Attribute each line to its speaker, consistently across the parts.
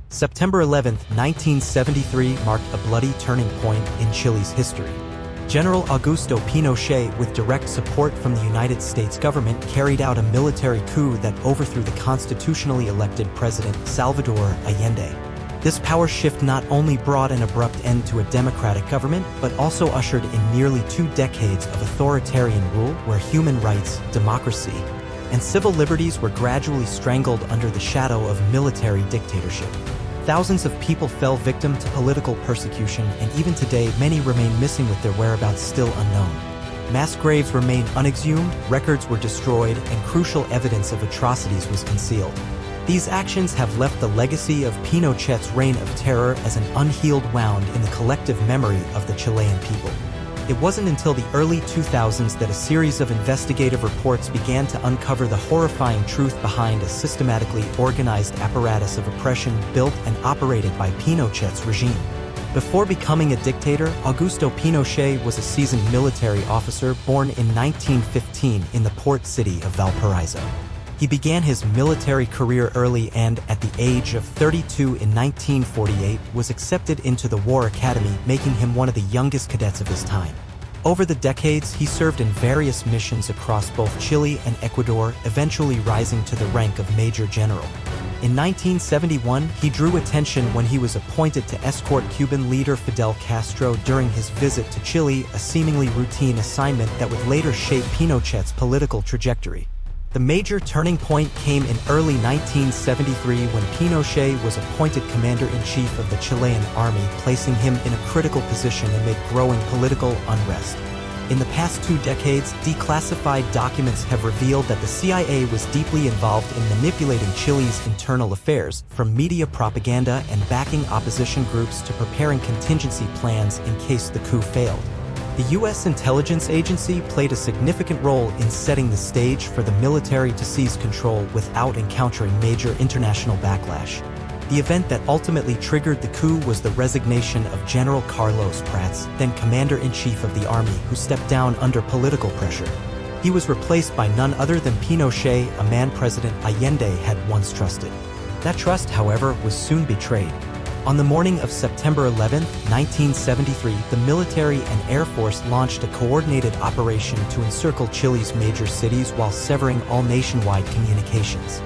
Speaker 1: September 11, 1973 marked a bloody turning point in Chile's history. General Augusto Pinochet, with direct support from the United States government, carried out a military coup that overthrew the constitutionally elected President Salvador Allende. This power shift not only brought an abrupt end to a democratic government, but also ushered in nearly 2 decades of authoritarian rule where human rights, democracy, and civil liberties were gradually strangled under the shadow of military dictatorship. Thousands of people fell victim to political persecution, and even today many remain missing with their whereabouts still unknown. Mass graves remain unexhumed, records were destroyed, and crucial evidence of atrocities was concealed. These actions have left the legacy of Pinochet's reign of terror as an unhealed wound in the collective memory of the Chilean people. It wasn't until the early 2000s that a series of investigative reports began to uncover the horrifying truth behind a systematically organized apparatus of oppression built and operated by Pinochet's regime. Before becoming a dictator, Augusto Pinochet was a seasoned military officer born in 1915 in the port city of Valparaiso. He began his military career early and, at the age of 32 in 1948, was accepted into the War Academy, making him one of the youngest cadets of his time. Over the decades, he served in various missions across both Chile and Ecuador, eventually rising to the rank of Major General. In 1971, he drew attention when he was appointed to escort Cuban leader Fidel Castro during his visit to Chile, a seemingly routine assignment that would later shape Pinochet's political trajectory. The major turning point came in early 1973 when Pinochet was appointed commander-in-chief of the Chilean army, placing him in a critical position amid growing political unrest. In the past 2 decades, declassified documents have revealed that the CIA was deeply involved in manipulating Chile's internal affairs, from media propaganda and backing opposition groups to preparing contingency plans in case the coup failed. The U.S. intelligence agency played a significant role in setting the stage for the military to seize control without encountering major international backlash. The event that ultimately triggered the coup was the resignation of General Carlos Prats, then commander-in-chief of the army, who stepped down under political pressure. He was replaced by none other than Pinochet, a man President Allende had once trusted. That trust, however, was soon betrayed. On the morning of September 11, 1973, the military and Air Force launched a coordinated operation to encircle Chile's major cities while severing all nationwide communications.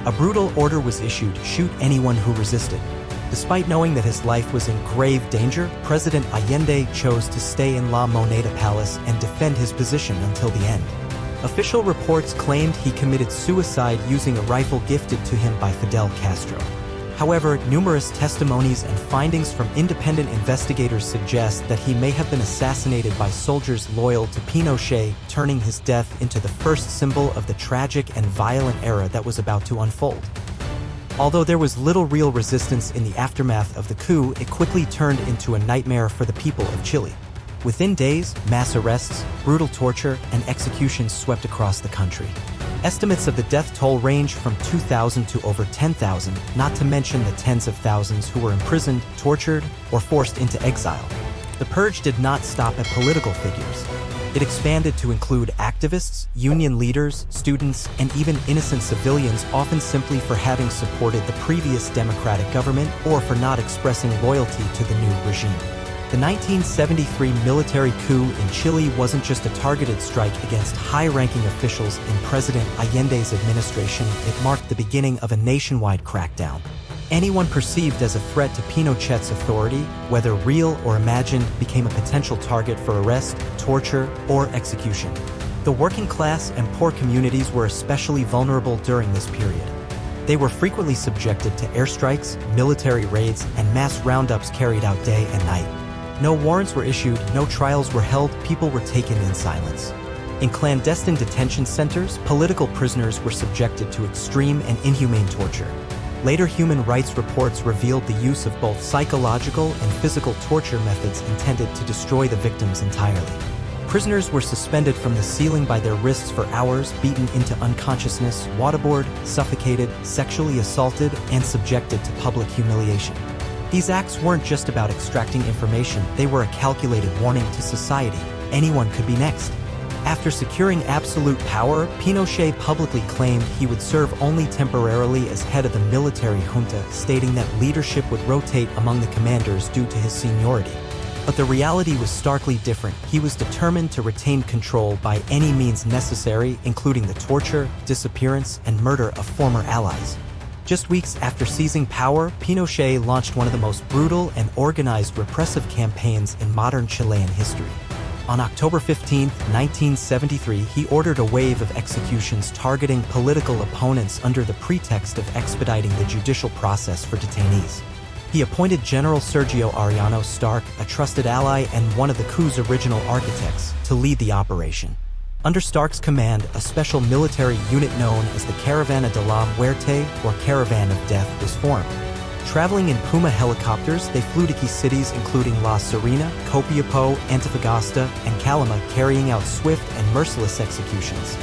Speaker 1: A brutal order was issued: shoot anyone who resisted. Despite knowing that his life was in grave danger, President Allende chose to stay in La Moneda Palace and defend his position until the end. Official reports claimed he committed suicide using a rifle gifted to him by Fidel Castro. However, numerous testimonies and findings from independent investigators suggest that he may have been assassinated by soldiers loyal to Pinochet, turning his death into the first symbol of the tragic and violent era that was about to unfold. Although there was little real resistance in the aftermath of the coup, it quickly turned into a nightmare for the people of Chile. Within days, mass arrests, brutal torture, and executions swept across the country. Estimates of the death toll range from 2,000 to over 10,000, not to mention the tens of thousands who were imprisoned, tortured, or forced into exile. The purge did not stop at political figures. It expanded to include activists, union leaders, students, and even innocent civilians, often simply for having supported the previous democratic government or for not expressing loyalty to the new regime. The 1973 military coup in Chile wasn't just a targeted strike against high-ranking officials in President Allende's administration, it marked the beginning of a nationwide crackdown. Anyone perceived as a threat to Pinochet's authority, whether real or imagined, became a potential target for arrest, torture, or execution. The working class and poor communities were especially vulnerable during this period. They were frequently subjected to airstrikes, military raids, and mass roundups carried out day and night. No warrants were issued, no trials were held, people were taken in silence. In clandestine detention centers, political prisoners were subjected to extreme and inhumane torture. Later human rights reports revealed the use of both psychological and physical torture methods intended to destroy the victims entirely. Prisoners were suspended from the ceiling by their wrists for hours, beaten into unconsciousness, waterboarded, suffocated, sexually assaulted, and subjected to public humiliation. These acts weren't just about extracting information, they were a calculated warning to society. Anyone could be next. After securing absolute power, Pinochet publicly claimed he would serve only temporarily as head of the military junta, stating that leadership would rotate among the commanders due to his seniority. But the reality was starkly different. He was determined to retain control by any means necessary, including the torture, disappearance, and murder of former allies. Just weeks after seizing power, Pinochet launched one of the most brutal and organized repressive campaigns in modern Chilean history. On October 15, 1973, he ordered a wave of executions targeting political opponents under the pretext of expediting the judicial process for detainees. He appointed General Sergio Ariano Stark, a trusted ally and one of the coup's original architects, to lead the operation. Under Stark's command, a special military unit known as the Caravana de la Muerte, or Caravan of Death, was formed. Traveling in Puma helicopters, they flew to key cities including La Serena, Copiapó, Antofagasta, and Calama, carrying out swift and merciless executions.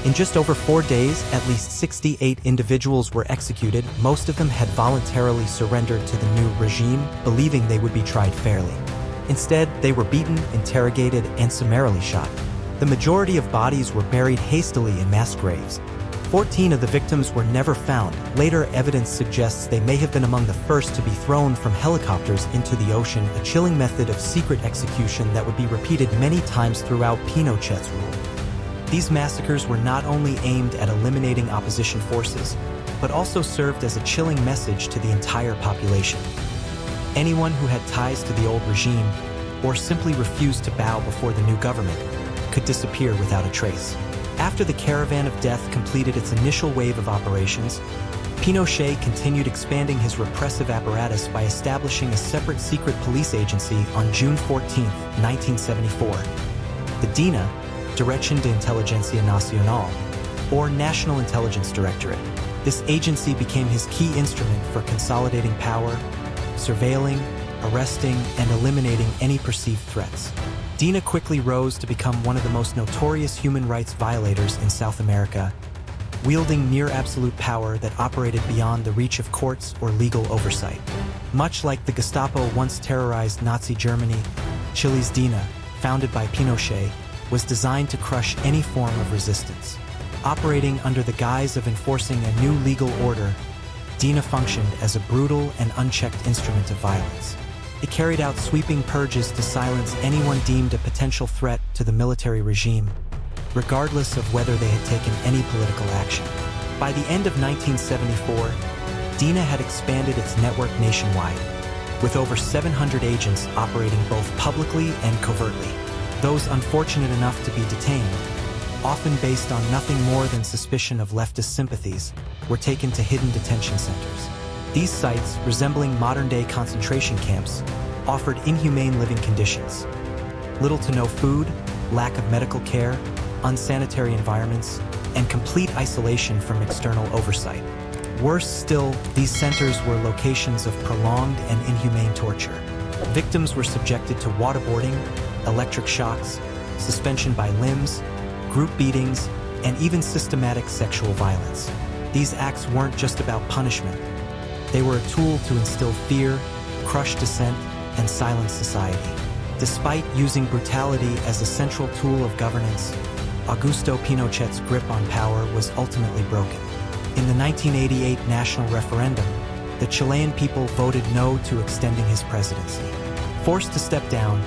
Speaker 1: In just over 4 days, at least 68 individuals were executed. Most of them had voluntarily surrendered to the new regime, believing they would be tried fairly. Instead, they were beaten, interrogated, and summarily shot. The majority of bodies were buried hastily in mass graves. 14 of the victims were never found. Later evidence suggests they may have been among the first to be thrown from helicopters into the ocean, a chilling method of secret execution that would be repeated many times throughout Pinochet's rule. These massacres were not only aimed at eliminating opposition forces, but also served as a chilling message to the entire population. Anyone who had ties to the old regime, or simply refused to bow before the new government, could disappear without a trace. After the Caravan of Death completed its initial wave of operations, Pinochet continued expanding his repressive apparatus by establishing a separate secret police agency on June 14, 1974. The DINA, Dirección de Inteligencia Nacional, or National Intelligence Directorate. This agency became his key instrument for consolidating power, surveilling, arresting, and eliminating any perceived threats. DINA quickly rose to become one of the most notorious human rights violators in South America, wielding near-absolute power that operated beyond the reach of courts or legal oversight. Much like the Gestapo once terrorized Nazi Germany, Chile's DINA, founded by Pinochet, was designed to crush any form of resistance. Operating under the guise of enforcing a new legal order, DINA functioned as a brutal and unchecked instrument of violence. It carried out sweeping purges to silence anyone deemed a potential threat to the military regime, regardless of whether they had taken any political action. By the end of 1974, DINA had expanded its network nationwide, with over 700 agents operating both publicly and covertly. Those unfortunate enough to be detained, often based on nothing more than suspicion of leftist sympathies, were taken to hidden detention centers. These sites, resembling modern-day concentration camps, offered inhumane living conditions. Little to no food, lack of medical care, unsanitary environments, and complete isolation from external oversight. Worse still, these centers were locations of prolonged and inhumane torture. Victims were subjected to waterboarding, electric shocks, suspension by limbs, group beatings, and even systematic sexual violence. These acts weren't just about punishment. They were a tool to instill fear, crush dissent, and silence society. Despite using brutality as a central tool of governance, Augusto Pinochet's grip on power was ultimately broken. In the 1988 national referendum, the Chilean people voted no to extending his presidency. Forced to step down,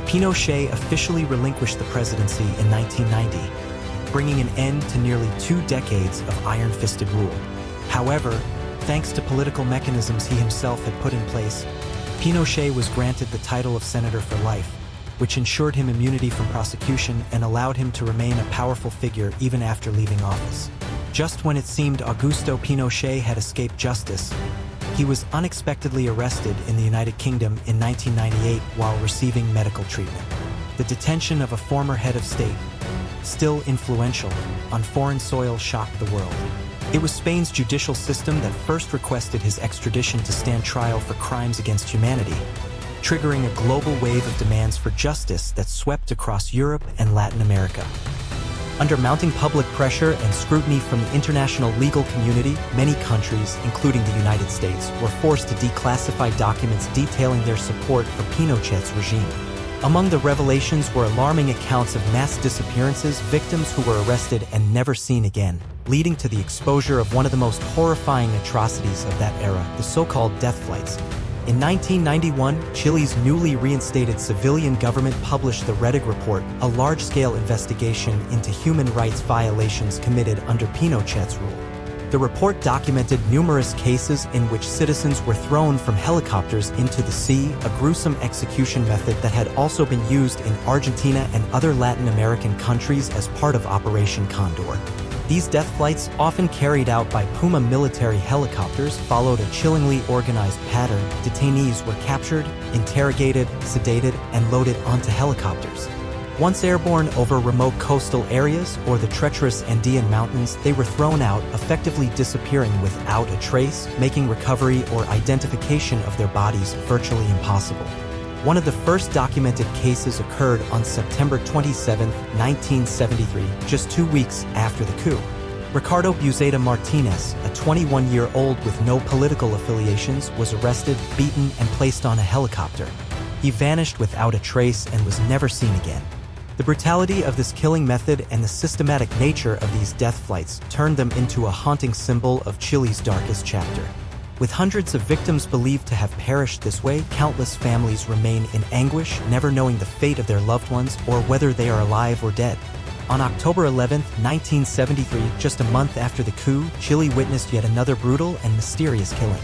Speaker 1: Pinochet officially relinquished the presidency in 1990, bringing an end to nearly 2 decades of iron-fisted rule. However, thanks to political mechanisms he himself had put in place, Pinochet was granted the title of Senator for Life, which ensured him immunity from prosecution and allowed him to remain a powerful figure even after leaving office. Just when it seemed Augusto Pinochet had escaped justice, he was unexpectedly arrested in the United Kingdom in 1998 while receiving medical treatment. The detention of a former head of state, still influential, on foreign soil shocked the world. It was Spain's judicial system that first requested his extradition to stand trial for crimes against humanity, triggering a global wave of demands for justice that swept across Europe and Latin America. Under mounting public pressure and scrutiny from the international legal community, many countries, including the United States, were forced to declassify documents detailing their support for Pinochet's regime. Among the revelations were alarming accounts of mass disappearances, victims who were arrested and never seen again, leading to the exposure of one of the most horrifying atrocities of that era, the so-called death flights. In 1991, Chile's newly reinstated civilian government published the Rettig Report, a large-scale investigation into human rights violations committed under Pinochet's rule. The report documented numerous cases in which citizens were thrown from helicopters into the sea, a gruesome execution method that had also been used in Argentina and other Latin American countries as part of Operation Condor. These death flights, often carried out by Puma military helicopters, followed a chillingly organized pattern. Detainees were captured, interrogated, sedated, and loaded onto helicopters. Once airborne over remote coastal areas or the treacherous Andean mountains, they were thrown out, effectively disappearing without a trace, making recovery or identification of their bodies virtually impossible. One of the first documented cases occurred on September 27, 1973, just 2 weeks after the coup. Ricardo Buceta Martinez, a 21-year-old with no political affiliations, was arrested, beaten, and placed on a helicopter. He vanished without a trace and was never seen again. The brutality of this killing method and the systematic nature of these death flights turned them into a haunting symbol of Chile's darkest chapter. With hundreds of victims believed to have perished this way, countless families remain in anguish, never knowing the fate of their loved ones or whether they are alive or dead. On October 11, 1973, just a month after the coup, Chile witnessed yet another brutal and mysterious killing.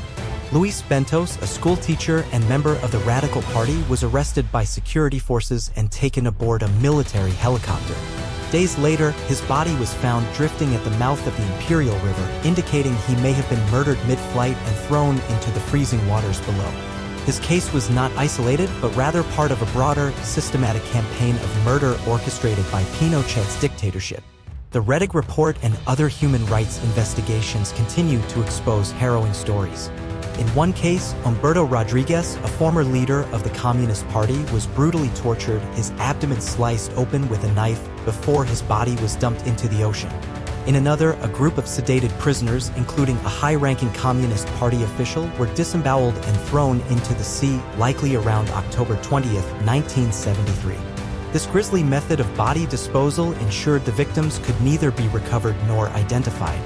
Speaker 1: Luis Bentos, a schoolteacher and member of the Radical Party, was arrested by security forces and taken aboard a military helicopter. Days later, his body was found drifting at the mouth of the Imperial River, indicating he may have been murdered mid-flight and thrown into the freezing waters below. His case was not isolated, but rather part of a broader, systematic campaign of murder orchestrated by Pinochet's dictatorship. The Rettig Report and other human rights investigations continue to expose harrowing stories. In one case, Humberto Rodriguez, a former leader of the Communist Party, was brutally tortured, his abdomen sliced open with a knife before his body was dumped into the ocean. In another, a group of sedated prisoners, including a high-ranking Communist Party official, were disemboweled and thrown into the sea, likely around October 20, 1973. This grisly method of body disposal ensured the victims could neither be recovered nor identified.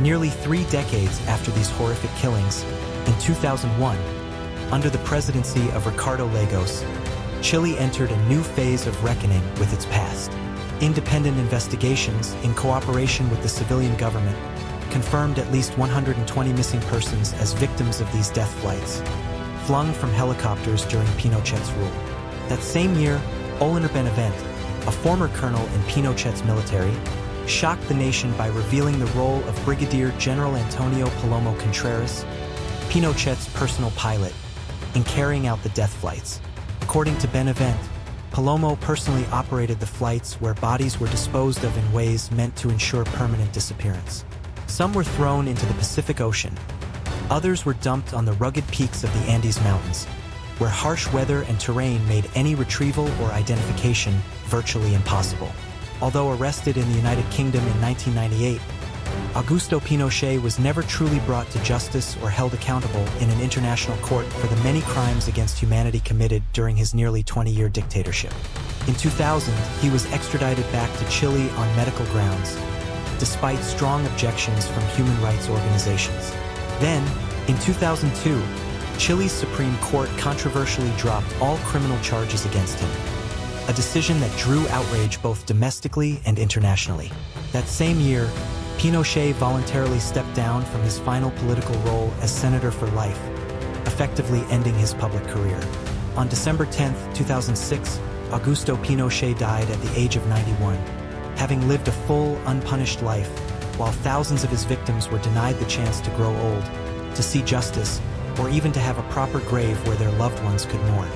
Speaker 1: Nearly 3 decades after these horrific killings, in 2001, under the presidency of Ricardo Lagos, Chile entered a new phase of reckoning with its past. Independent investigations, in cooperation with the civilian government, confirmed at least 120 missing persons as victims of these death flights, flung from helicopters during Pinochet's rule. That same year, Oliver Benavent, a former colonel in Pinochet's military, shocked the nation by revealing the role of Brigadier General Antonio Palomo Contreras, Pinochet's personal pilot, in carrying out the death flights. According to Benavent, Palomo personally operated the flights where bodies were disposed of in ways meant to ensure permanent disappearance. Some were thrown into the Pacific Ocean. Others were dumped on the rugged peaks of the Andes Mountains, where harsh weather and terrain made any retrieval or identification virtually impossible. Although arrested in the United Kingdom in 1998, Augusto Pinochet was never truly brought to justice or held accountable in an international court for the many crimes against humanity committed during his nearly 20-year dictatorship. In 2000, he was extradited back to Chile on medical grounds, despite strong objections from human rights organizations. Then, in 2002, Chile's Supreme Court controversially dropped all criminal charges against him, a decision that drew outrage both domestically and internationally. That same year, Pinochet voluntarily stepped down from his final political role as senator for life, effectively ending his public career. On December 10, 2006, Augusto Pinochet died at the age of 91, having lived a full, unpunished life, while thousands of his victims were denied the chance to grow old, to see justice, or even to have a proper grave where their loved ones could mourn.